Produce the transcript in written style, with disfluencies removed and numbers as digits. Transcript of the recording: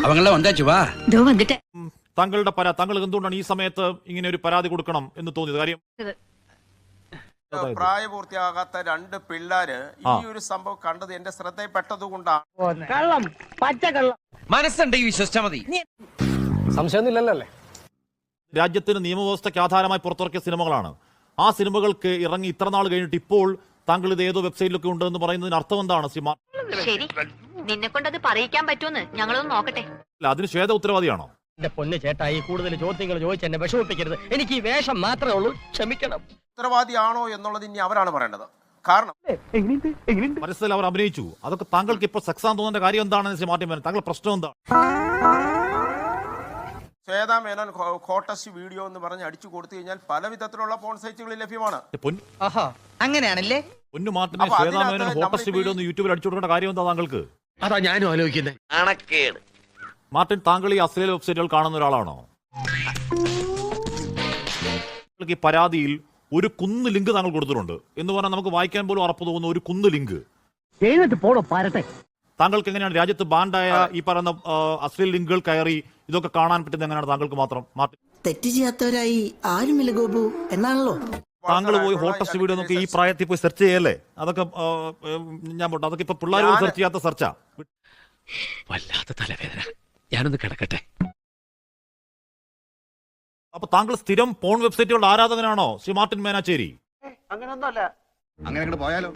അവങ്ങളെ വந்தாച്ചു വാ വന്നിട്ട് താങ്കൾ എന്തുകൊണ്ടാണ് ഈ സമയത്ത് ഇങ്ങനെ ഒരു പരാതി കൊടുക്കണം എന്ന് തോന്നിയത്? കാര്യം പ്രായപൂർത്തിയാകാത്ത 2 പിള്ളേര് ഈ ഒരു സംഭവം കണ്ടത് എന്റെ ശ്രദ്ധയിൽപ്പെട്ടതുകൊണ്ടാണ്. കള്ളം, പച്ചക്കള്ളം. മനസ്സുണ്ടെങ്കിൽ വിശ്വസിച്ചാ മതി. സംശയമൊന്നുമില്ലല്ലോ. രാജ്യത്തിന് നിയമവ്യവസ്ഥയ്ക്ക് ആധാരമായി പുറത്തിറക്കിയ സിനിമകളാണ്. ആ സിനിമകൾക്ക് ഇറങ്ങി ഇത്ര നാൾ കഴിഞ്ഞിട്ട് ഇപ്പോൾ താങ്കൾ ഇത് ഏതോ വെബ്സൈറ്റിലൊക്കെ ഉണ്ട് എന്ന് പറയുന്നതിന് അർത്ഥം എന്താണ്? ശരി, നിന്നെ കൊണ്ടത് പറയിക്കാൻ പറ്റുമെന്ന് ഞങ്ങളൊന്ന് നോക്കട്ടെ. അതിന് ശ്വേത ഉത്തരവാദിയാണോ? എന്റെ പൊന്ന് ചേട്ടായി, കൂടുതൽ ചോദ്യങ്ങൾ ചോദിച്ച് എന്നെ വിഷമിപ്പിക്കരുത്. എനിക്ക് ഈ വേഷം മാത്രമേ ഉള്ളൂ, ക്ഷമിക്കണം. ഉത്തരവാദിയാണോ എന്നുള്ളത് ഇനി അവരാണ് പറയേണ്ടത്. കാരണം മനസ്സിൽ അവർ അഭിനയിച്ചു. അതൊക്കെ താങ്കൾക്ക് ഇപ്പോൾ സെക്സാൻ തോന്നുന്ന കാര്യം എന്താണെന്ന് മാറ്റി വരാൻ താങ്കൾ പ്രശ്നം എന്താണ്? ശ്വേതാ മേനോൻ ഹോട്ടസ്റ്റ് വീഡിയോ എന്ന് പറഞ്ഞ് അടിച്ചു കൊടുത്തു കഴിഞ്ഞാൽ പല വിധത്തിലുള്ള പോൺ സൈറ്റുകളിൽ ലഭ്യമാണ്. അങ്ങനെയാണല്ലേ? പൊന്നു മാർട്ടിനെ ശ്വേതാ മേനോൻ ഹോട്ടസ്റ്റ് വീഡിയോ ഒന്ന് യൂട്യൂബിൽ അടിച്ചു കൊടുക്കേണ്ട കാര്യം എന്താ താങ്കൾക്ക്? അതാ ഞാനും ആലോചിക്കുന്നത്. മാർട്ടിൻ, താങ്കൾ ഈ അശ്ലീല വെബ്സൈറ്റുകൾ കാണുന്ന ഒരാളാണോ? ഈ പരാതിയിൽ ഒരു കുന്ന് ലിങ്ക് താങ്കൾ കൊടുത്തിട്ടുണ്ട് എന്ന് പറഞ്ഞാൽ നമുക്ക് വായിക്കാൻ പോലും ഉറപ്പ് തോന്നുന്ന ഒരു കുന്ന് ലിങ്ക്. താങ്കൾക്ക് എങ്ങനെയാണ് രാജ്യത്ത് ബാൻഡായ ഈ പറയുന്ന അശ്ലീൽ ലിങ്കുകൾ കയറി ഇതൊക്കെ കാണാൻ പറ്റുന്നത് എങ്ങനെയാണ് താങ്കൾക്ക് മാത്രം? മാർട്ടിൻ, തെറ്റ് ചെയ്യാത്തവരായി ആരുമില്ല ഗോപു എന്നാണല്ലോ. താങ്കൾ പോയി ഹോട്ടസ്റ്റ് വീഡിയോ നോക്കി ഈ പ്രായത്തിൽ പോയി സെർച്ച് ചെയ്യല്ലേ? അതൊക്കെ ഞാൻ പോട്ടെ, അതൊക്കെ ഇപ്പൊ പിള്ളേർ സെർച്ച് ചെയ്യാത്ത സെർച്ചാ. വല്ലാത്ത തലവേദന, ഞാനൊന്ന് കിടക്കട്ടെ. അപ്പൊ താങ്കൾ സ്ഥിരം പോൺ വെബ്സൈറ്റുകളുടെ ആരാധകനാണോ ശ്രീ മാർട്ടിൻ മേനാച്ചേരി? അങ്ങനെയൊന്നുമല്ല. അങ്ങനെ പോയാലോ?